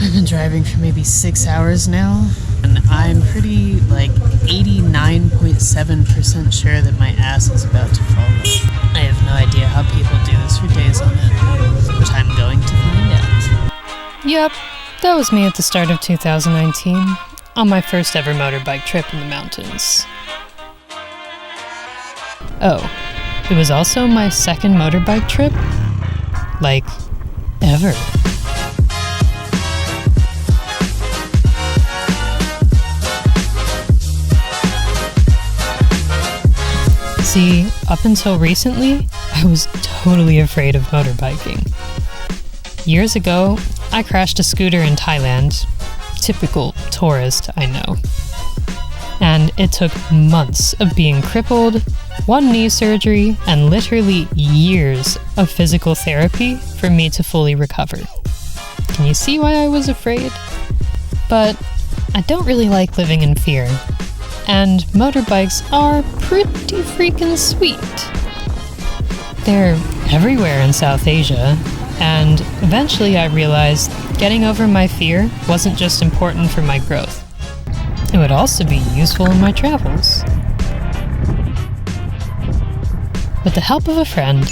I've been driving for maybe 6 hours now, and I'm pretty, 89.7% sure that my ass is about to fall off. I have no idea how people do this for days on end, but I'm going to find out. Yep, that was me at the start of 2019, on my first ever motorbike trip in the mountains. Oh, it was also my second motorbike trip, ever. See, up until recently, I was totally afraid of motorbiking. Years ago, I crashed a scooter in Thailand. Typical tourist, I know. And it took months of being crippled, 1 knee surgery, and literally years of physical therapy for me to fully recover. Can you see why I was afraid? But I don't really like living in fear. And motorbikes are pretty freaking sweet. They're everywhere in South Asia, and eventually I realized getting over my fear wasn't just important for my growth. It would also be useful in my travels. With the help of a friend,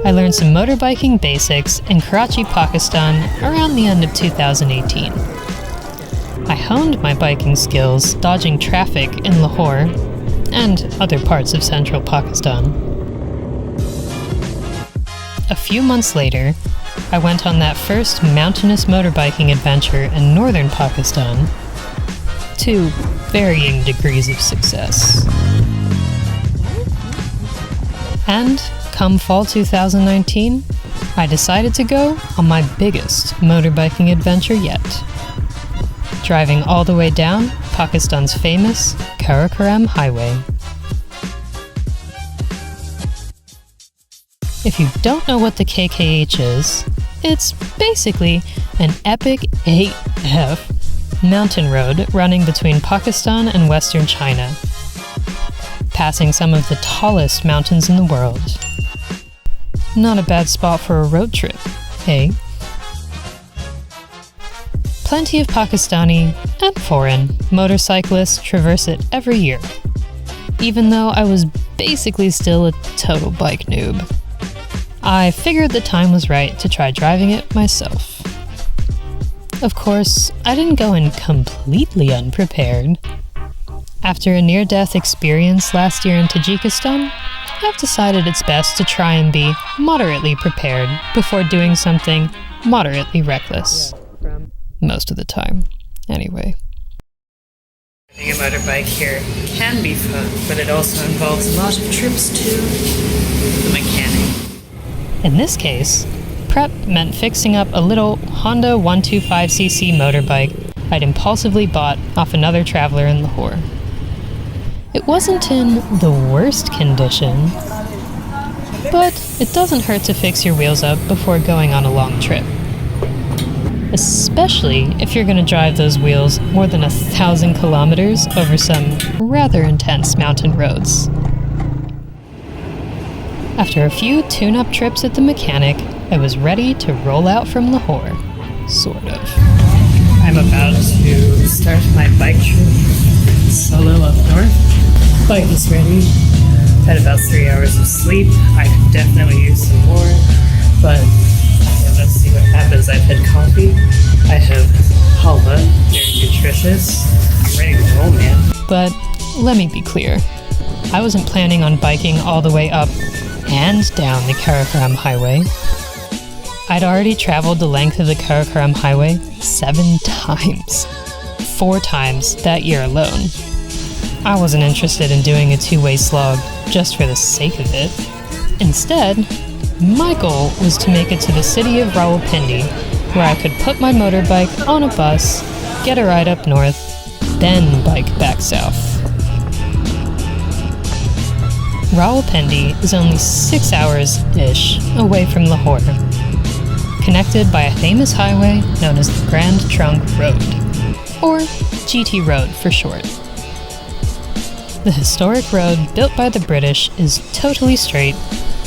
I learned some motorbiking basics in Karachi, Pakistan around the end of 2018. I honed my biking skills dodging traffic in Lahore and other parts of central Pakistan. A few months later, I went on that first mountainous motorbiking adventure in northern Pakistan, to varying degrees of success. And come fall 2019, I decided to go on my biggest motorbiking adventure yet. Driving all the way down Pakistan's famous Karakoram Highway. If you don't know what the KKH is, it's basically an epic AF mountain road running between Pakistan and Western China, passing some of the tallest mountains in the world. Not a bad spot for a road trip, eh? Plenty of Pakistani and foreign motorcyclists traverse it every year, even though I was basically still a total bike noob. I figured the time was right to try driving it myself. Of course, I didn't go in completely unprepared. After a near-death experience last year in Tajikistan, I've decided it's best to try and be moderately prepared before doing something moderately reckless. Most of the time, anyway. Riding a motorbike here can be fun, but it also involves a lot of trips to the mechanic. In this case, prep meant fixing up a little Honda 125cc motorbike I'd impulsively bought off another traveler in Lahore. It wasn't in the worst condition, but it doesn't hurt to fix your wheels up before going on a long trip. Especially if you're going to drive those wheels more than 1,000 kilometers over some rather intense mountain roads. After a few tune-up trips at the mechanic, I was ready to roll out from Lahore, sort of. I'm about to start my bike trip solo up north. Bike is ready. Had about 3 hours of sleep. I could definitely use some more, but let's see what happens. I've had coffee. I have halwa, very nutritious. I'm ready to roll, man. But let me be clear. I wasn't planning on biking all the way up and down the Karakoram Highway. I'd already traveled the length of the Karakoram Highway 7 times. 4 times that year alone. I wasn't interested in doing a 2-way slog just for the sake of it. Instead, my goal was to make it to the city of Rawalpindi, where I could put my motorbike on a bus, get a ride up north, then bike back south. Rawalpindi is only 6 hours-ish away from Lahore, connected by a famous highway known as the Grand Trunk Road, or GT Road for short. The historic road built by the British is totally straight,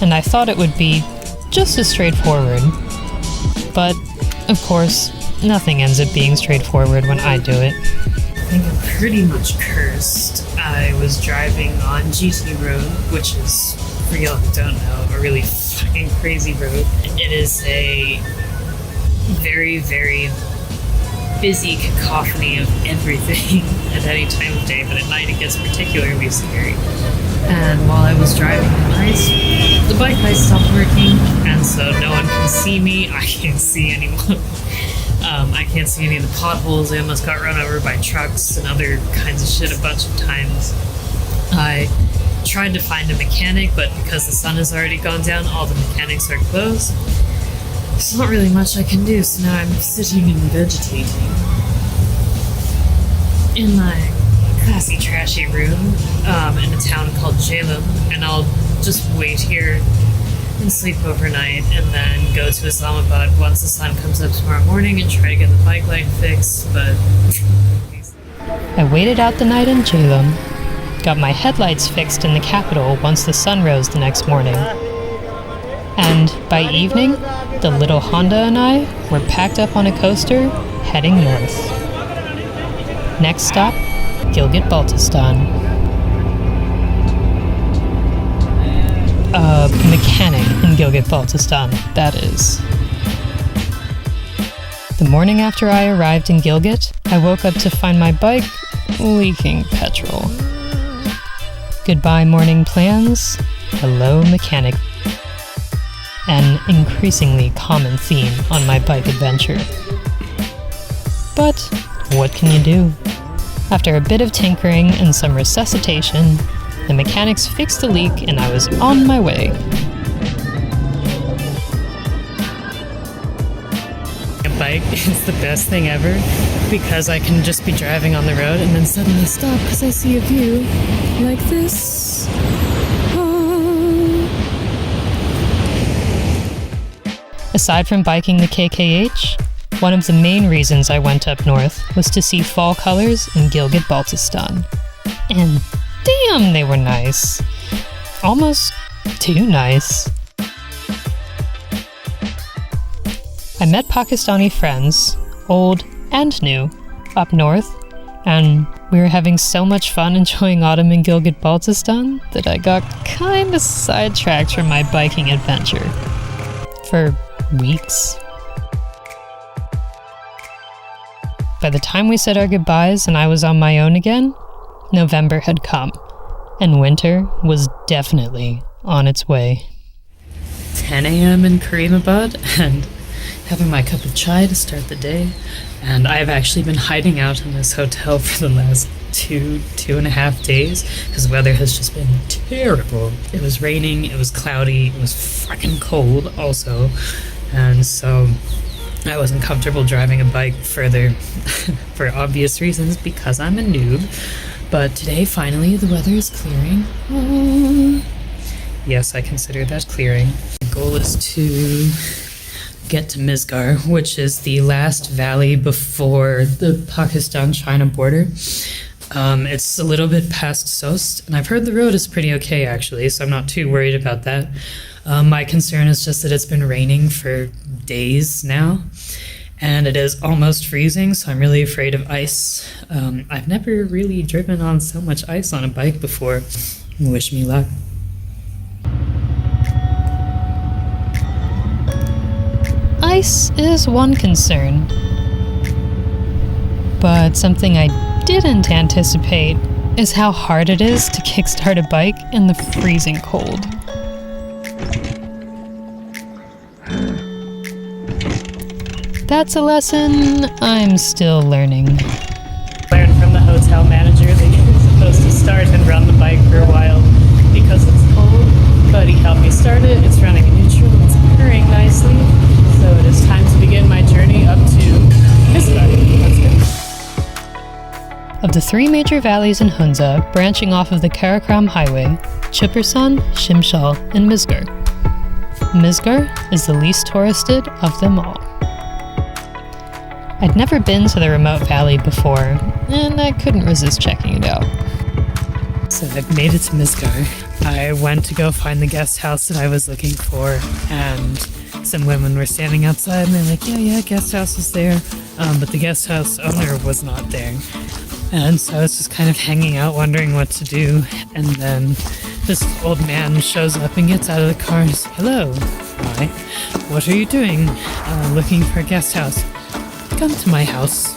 and I thought it would be just as straightforward. But, of course, nothing ends up being straightforward when I do it. I think I'm pretty much cursed. I was driving on GT Road, which is, for y'all who don't know, a really fucking crazy road. It is a very, very busy cacophony of everything at any time of day, but at night it gets particularly scary. And while I was driving at night, the bike light stopped working, and so no one can see me. I can't see anyone. I can't see any of the potholes. I almost got run over by trucks and other kinds of shit a bunch of times. I tried to find a mechanic, but because the sun has already gone down, all the mechanics are closed. There's not really much I can do, so now I'm sitting and vegetating in my classy, trashy room in a town called Jhelum, and I'll just wait here and sleep overnight and then go to Islamabad once the sun comes up tomorrow morning and try to get the bike light fixed, but... I waited out the night in Jhelum, got my headlights fixed in the capital once the sun rose the next morning, and by evening, the little Honda and I were packed up on a coaster, heading north. Next stop, Gilgit-Baltistan. A mechanic in Gilgit-Baltistan, that is. The morning after I arrived in Gilgit, I woke up to find my bike leaking petrol. Goodbye morning plans, hello mechanic. An increasingly common theme on my bike adventure. But what can you do? After a bit of tinkering and some resuscitation, the mechanics fixed the leak and I was on my way. A bike is the best thing ever because I can just be driving on the road and then suddenly stop because I see a view like this. Aside from biking the KKH, one of the main reasons I went up north was to see fall colors in Gilgit-Baltistan. And damn, they were nice. Almost too nice. I met Pakistani friends, old and new, up north, and we were having so much fun enjoying autumn in Gilgit-Baltistan that I got kinda sidetracked from my biking adventure. For weeks. By the time we said our goodbyes and I was on my own again, November had come, and winter was definitely on its way. 10 a.m. in Karimabad, and having my cup of chai to start the day, and I've actually been hiding out in this hotel for the last two and a half days, because the weather has just been terrible. It was raining, it was cloudy, it was fucking cold also, and so I wasn't comfortable driving a bike further for obvious reasons because I'm a noob. But today, finally, the weather is clearing. Yes, I consider that clearing. The goal is to get to Misgar, which is the last valley before the Pakistan-China border. It's a little bit past Sost, and I've heard the road is pretty okay, actually, so I'm not too worried about that. My concern is just that it's been raining for days now, and it is almost freezing, so I'm really afraid of ice. I've never really driven on so much ice on a bike before. Wish me luck. Ice is one concern, but something I didn't anticipate is how hard it is to kickstart a bike in the freezing cold. That's a lesson I'm still learning. Learned from the hotel manager that you're supposed to start and run the bike for a while because it's cold, but he helped me start it. It's running in neutral, it's purring nicely, so it is time to begin my journey up to Misgar. Let's go. Of the three major valleys in Hunza branching off of the Karakoram Highway, Chippersan, Shimshal, and Misgar. Misgar is the least touristed of them all. I'd never been to the remote valley before, and I couldn't resist checking it out. So I've made it to Misgar. I went to go find the guest house that I was looking for, and some women were standing outside and they're like, yeah, guest house is there. But the guest house owner was not there. And so I was just kind of hanging out, wondering what to do. And then this old man shows up and gets out of the car and says, hello. Hi. What are you doing? Looking for a guest house. Come to my house.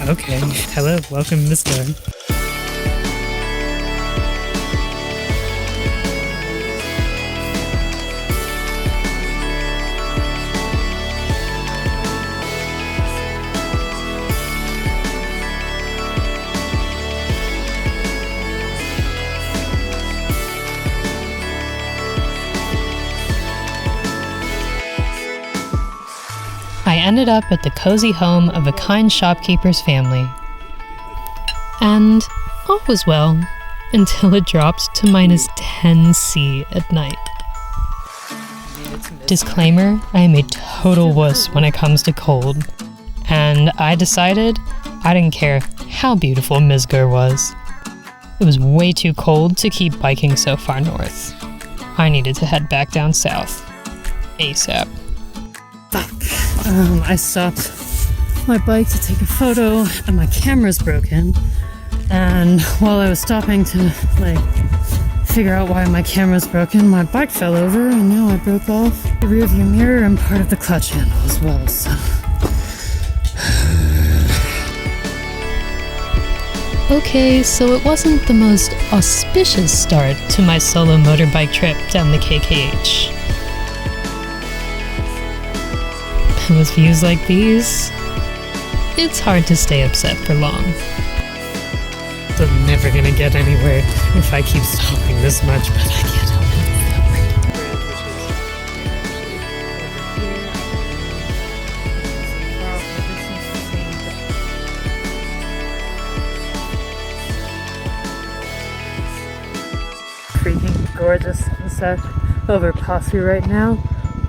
Okay. Hello. Welcome, Misgar. I ended up at the cozy home of a kind shopkeeper's family. And all was well until it dropped to minus 10 C at night. Disclaimer, I am a total wuss when it comes to cold. And I decided I didn't care how beautiful Misgar was. It was way too cold to keep biking so far north. I needed to head back down south. ASAP. I stopped my bike to take a photo and my camera's broken. And while I was stopping to figure out why my camera's broken, my bike fell over and now I broke off the rear view mirror and part of the clutch handle as well, so. Okay, so it wasn't the most auspicious start to my solo motorbike trip down the KKH. With views like these, it's hard to stay upset for long. I'm never gonna get anywhere if I keep stopping this much, but I can't help it. Freaking gorgeous sunset over Passu right now.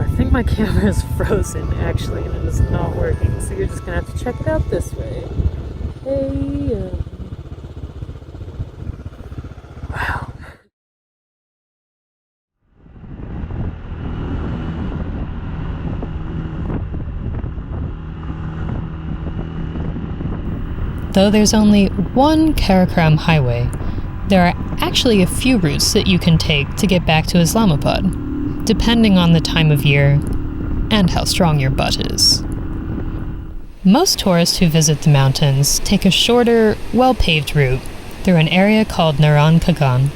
I think my camera is frozen, actually, and it is not working, so you're just gonna have to check it out this way. Hey, wow. Though there's only one Karakoram Highway, there are actually a few routes that you can take to get back to Islamabad, depending on the time of year and how strong your butt is. Most tourists who visit the mountains take a shorter, well-paved route through an area called Naran Kagan,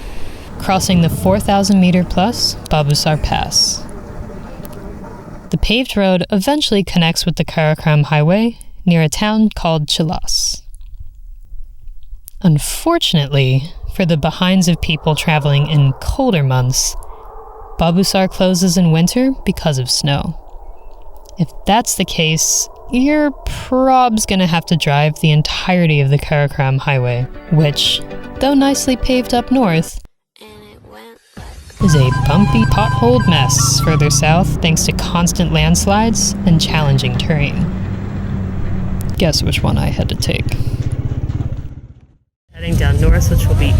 crossing the 4,000 meter plus Babusar Pass. The paved road eventually connects with the Karakoram Highway near a town called Chilas. Unfortunately, for the behinds of people traveling in colder months, Babusar closes in winter because of snow. If that's the case, you're prob's gonna have to drive the entirety of the Karakoram Highway, which, though nicely paved up north, is a bumpy, potholed mess further south thanks to constant landslides and challenging terrain. Guess which one I had to take. Heading down north, which will be,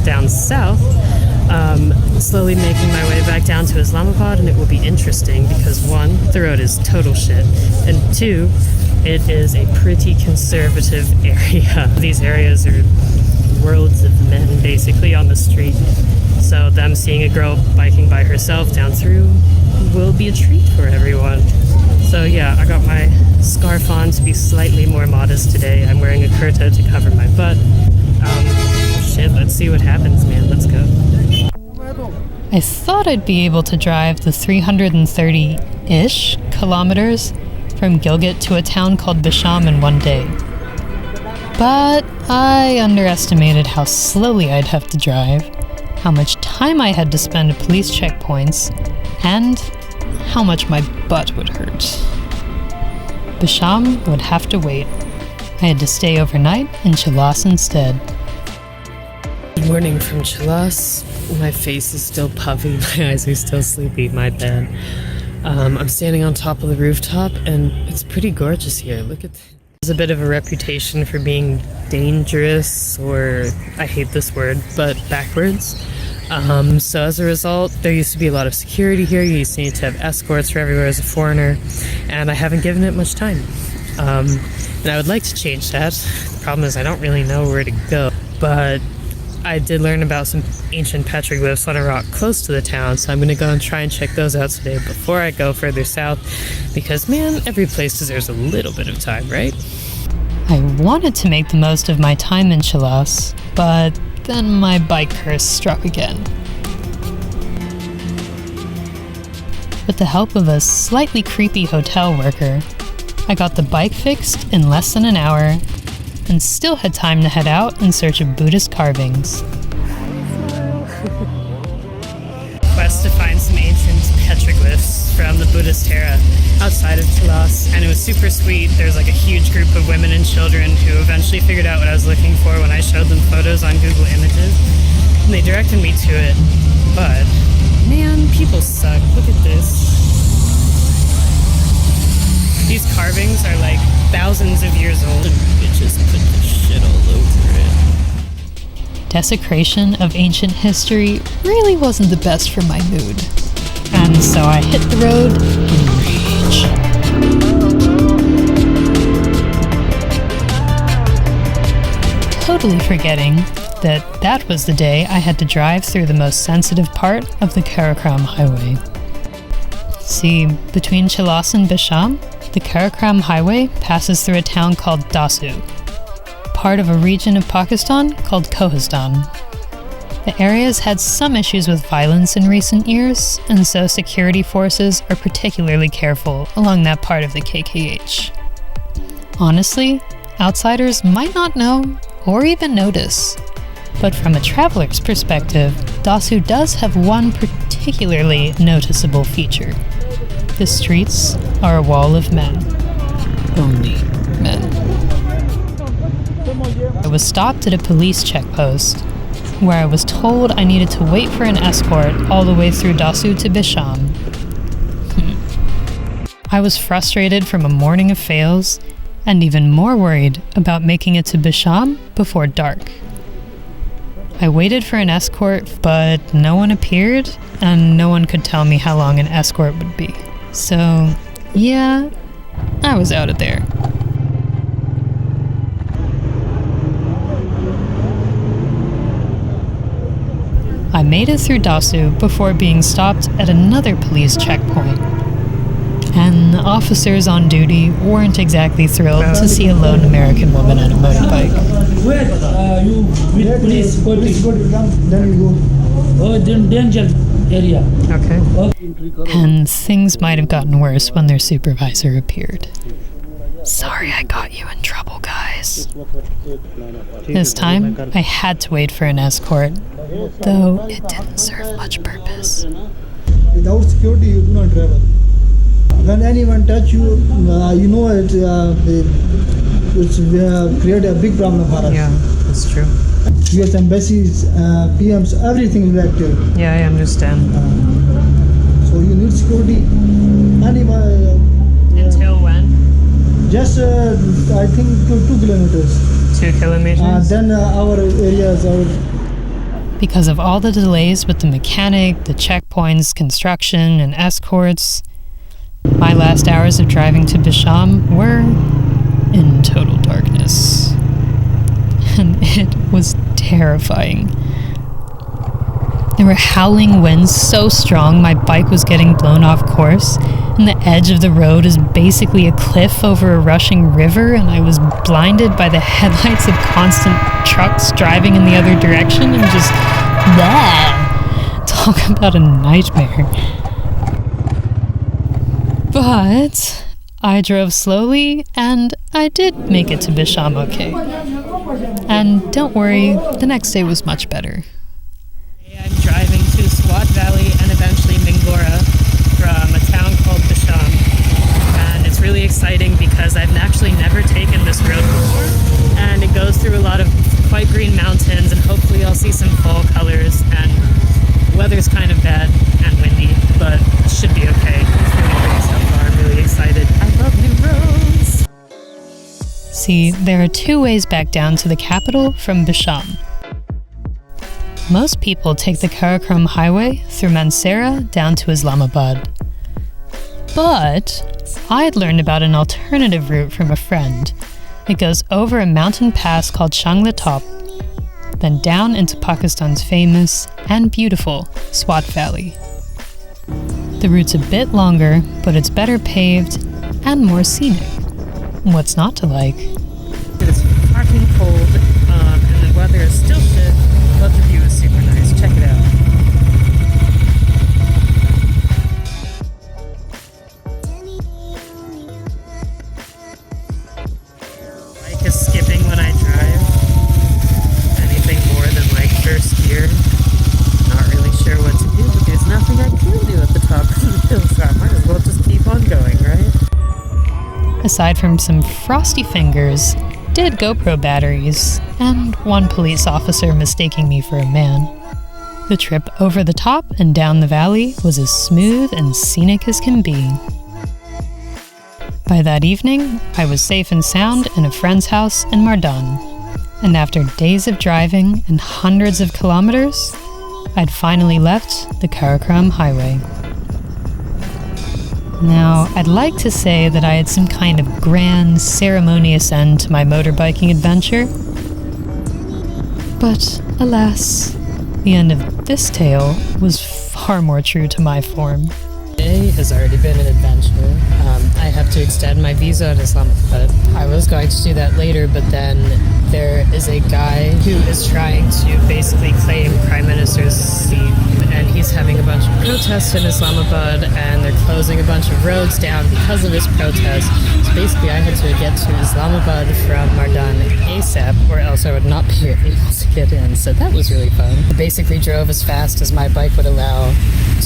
down south, slowly making my way back down to Islamabad, and it will be interesting because one, the road is total shit, and two, it is a pretty conservative area. These areas are worlds of men basically on the street, so them seeing a girl biking by herself down through will be a treat for everyone. So yeah, I got my scarf on to be slightly more modest today. I'm wearing a kurta to cover my butt. Shit, let's see what happens, man. Let's go. I thought I'd be able to drive the 330-ish kilometers from Gilgit to a town called Besham in one day. But I underestimated how slowly I'd have to drive, how much time I had to spend at police checkpoints, and how much my butt would hurt. Besham would have to wait. I had to stay overnight in Chilas instead. Good morning from Chilas. My face is still puffy, my eyes are still sleepy, my bad. I'm standing on top of the rooftop and it's pretty gorgeous here. Look at has a bit of a reputation for being dangerous, or I hate this word, but backwards. So as a result, there used to be a lot of security here. You used to need to have escorts for everywhere as a foreigner, and I haven't given it much time. And I would like to change that. The problem is I don't really know where to go, but I did learn about some ancient petroglyphs on a rock close to the town, so I'm going to go and try and check those out today before I go further south, because man, every place deserves a little bit of time, right? I wanted to make the most of my time in Chilas, but then my bike curse struck again. With the help of a slightly creepy hotel worker, I got the bike fixed in less than an hour and still had time to head out in search of Buddhist carvings. Quest to find some ancient petroglyphs from the Buddhist era outside of Chilas, and it was super sweet. There was like a huge group of women and children who eventually figured out what I was looking for when I showed them photos on Google Images, and they directed me to it. But man, people suck. Look at this. These carvings are like thousands of years old, and it just put the shit all over it. Desecration of ancient history really wasn't the best for my mood, and so I hit the road in rage. Totally forgetting that that was the day I had to drive through the most sensitive part of the Karakoram Highway. See, between Chilas and Besham, the Karakoram Highway passes through a town called Passu, part of a region of Pakistan called Kohistan. The area has had some issues with violence in recent years, and so security forces are particularly careful along that part of the KKH. Honestly, outsiders might not know or even notice, but from a traveler's perspective, Passu does have one particularly noticeable feature. The streets are a wall of men. Only men. I was stopped at a police checkpost, where I was told I needed to wait for an escort all the way through Passu to Besham. I was frustrated from a morning of fails, and even more worried about making it to Besham before dark. I waited for an escort, but no one appeared, and no one could tell me how long an escort would be. So, yeah, I was out of there. I made it through Passu before being stopped at another police checkpoint. And the officers on duty weren't exactly thrilled to see a lone American woman on a motorbike. Where you with police then you go. Oh, danger area. Okay. And things might have gotten worse when their supervisor appeared. Sorry I got you in trouble, guys. This time, I had to wait for an escort, though it didn't serve much purpose. Without security, you do not travel. When anyone touch you, you know it's create a big problem for us. Yeah, that's true. US embassies, PMs, everything is active. Yeah, I understand. So you need security. Anyone. Until when? Just I think 2 kilometers. 2 kilometers? Then our area is out. Because of all the delays with the mechanic, the checkpoints, construction, and escorts, my last hours of driving to Besham were in total darkness. And it was terrifying. There were howling winds so strong my bike was getting blown off course, and the edge of the road is basically a cliff over a rushing river, and I was blinded by the headlights of constant trucks driving in the other direction, and just talk about a nightmare. But I drove slowly, and I did make it to Besham okay. And don't worry, the next day was much better. I'm driving to Swat Valley and eventually Mingora from a town called Besham. And it's really exciting because I've actually never taken this road before. And it goes through a lot of quite green mountains, and hopefully I'll see some fall colors. And weather's kind of bad and windy, but it should be okay. It's really great so far. I'm really excited. I love new roads. See, there are two ways back down to the capital from Besham. Most people take the Karakoram Highway through Mansehra down to Islamabad. But I had learned about an alternative route from a friend. It goes over a mountain pass called Shangla Top, then down into Pakistan's famous and beautiful Swat Valley. The route's a bit longer, but it's better paved and more scenic. What's not to like? It's fucking cold, and the weather is still shit, but the view is super nice. Check it out. Bike is skipping when I drive. Anything more than like first gear, not really sure what to do, but there's nothing I can do at the top of the hill, so I might as well just keep on going, right? Aside from some frosty fingers, dead GoPro batteries, and one police officer mistaking me for a man, the trip over the top and down the valley was as smooth and scenic as can be. By that evening, I was safe and sound in a friend's house in Mardan, and after days of driving and hundreds of kilometers, I'd finally left the Karakoram Highway. Now, I'd like to say that I had some kind of grand, ceremonious end to my motorbiking adventure, but alas, the end of this tale was far more true to my form. Today has already been an adventure. I have to extend my visa in Islamabad. I was going to do that later, but then there is a guy who is trying to basically claim Prime Minister's seat, and he's having a bunch of protests in Islamabad, and they're closing a bunch of roads down because of his protest. So basically I had to get to Islamabad from Mardan ASAP, or else I would not be able to get in, so that was really fun. I basically drove as fast as my bike would allow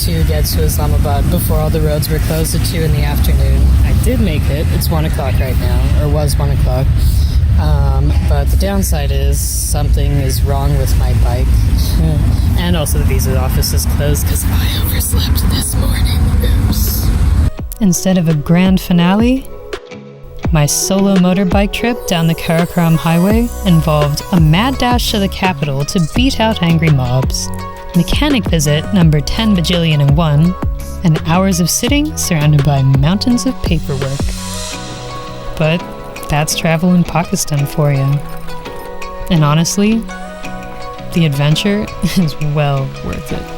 to get to Islamabad before all the roads were closed at 2 in the afternoon. I did make it. It's 1 o'clock right now, or was 1 o'clock. But the downside is something is wrong with my bike. And also the visa office is closed because I overslept this morning. Oops. Instead of a grand finale, my solo motorbike trip down the Karakoram Highway involved a mad dash to the capital to beat out angry mobs, mechanic visit number 10 bajillion and 1, and hours of sitting surrounded by mountains of paperwork. But that's travel in Pakistan for you. And honestly, the adventure is well worth it.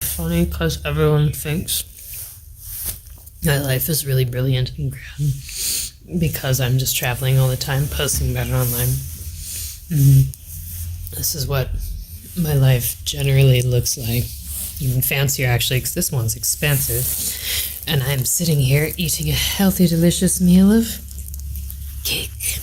Funny because everyone thinks my life is really brilliant and grand because I'm just traveling all the time, posting about it online. This is what my life generally looks like. Even fancier, actually, because this one's expensive. And I'm sitting here eating a healthy, delicious meal of cake.